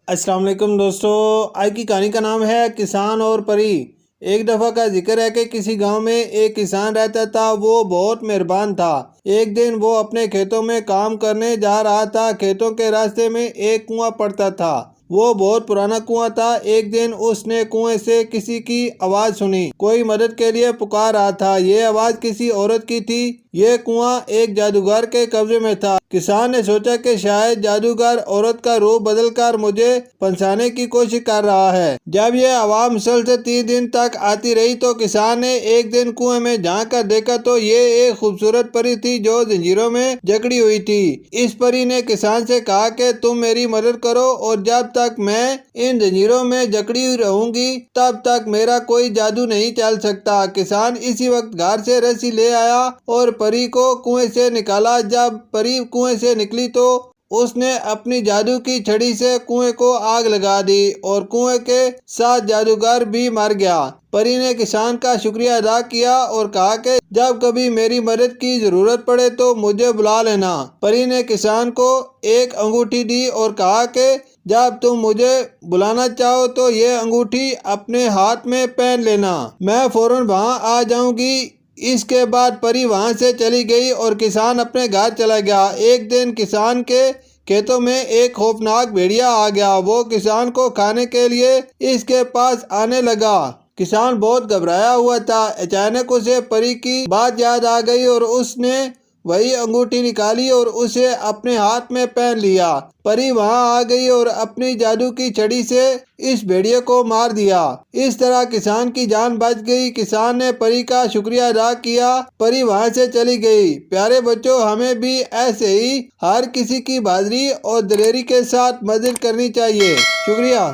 अस्सलाम वालेकुम दोस्तों। आज की कहानी का नाम है किसान और परी। एक दफ़ा का जिक्र है कि किसी गांव में एक किसान रहता था। वो बहुत मेहरबान था। एक दिन वो अपने खेतों में काम करने जा रहा था। खेतों के रास्ते में एक कुआं पड़ता था। वो बहुत पुराना कुआं था। एक दिन उसने कुएं से किसी की आवाज़ सुनी। कोई मदद के लिए पुकार रहा था। ये आवाज़ किसी औरत की थी। ये कुआं एक जादूगर के कब्जे में था। किसान ने सोचा कि शायद जादूगर औरत का रूप बदलकर मुझे फंसाने की कोशिश कर रहा है। जब यह आवाज़ मुसलसल 3 दिन तक आती रही तो किसान ने एक दिन कुएं में झांक कर देखा तो ये एक खूबसूरत परी थी जो जंजीरों में जकड़ी हुई थी। इस परी ने किसान से कहा कि तुम मेरी मदद करो और जब तक मैं इन जंजीरों में जकड़ी हुई रहूंगी तब तक मेरा कोई जादू नहीं चल सकता। किसान इसी वक्त घर से रस्सी ले आया और परी को कुएं से निकाला। जब परी कुएं से निकली तो उसने अपनी जादू की छड़ी से कुएं को आग लगा दी और कुएं के साथ जादूगर भी मर गया। परी ने किसान का शुक्रिया अदा किया और कहा कि जब कभी मेरी मदद की जरूरत पड़े तो मुझे बुला लेना। परी ने किसान को एक अंगूठी दी और कहा कि जब तुम मुझे बुलाना चाहो तो ये अंगूठी अपने हाथ में पहन लेना, मैं फौरन वहां आ जाऊंगी। इसके बाद परी वहां से चली गई और किसान अपने घर चला गया। एक दिन किसान के खेतों में एक खौफनाक भेड़िया आ गया। वो किसान को खाने के लिए इसके पास आने लगा। किसान बहुत घबराया हुआ था। अचानक उसे परी की बात याद आ गई और उसने वही अंगूठी निकाली और उसे अपने हाथ में पहन लिया। परी वहां आ गई और अपनी जादू की छड़ी से इस भेड़िए को मार दिया। इस तरह किसान की जान बच गई। किसान ने परी का शुक्रिया अदा किया। परी वहां से चली गई। प्यारे बच्चों, हमें भी ऐसे ही हर किसी की बहादुरी और दिलेरी के साथ मदद करनी चाहिए। शुक्रिया।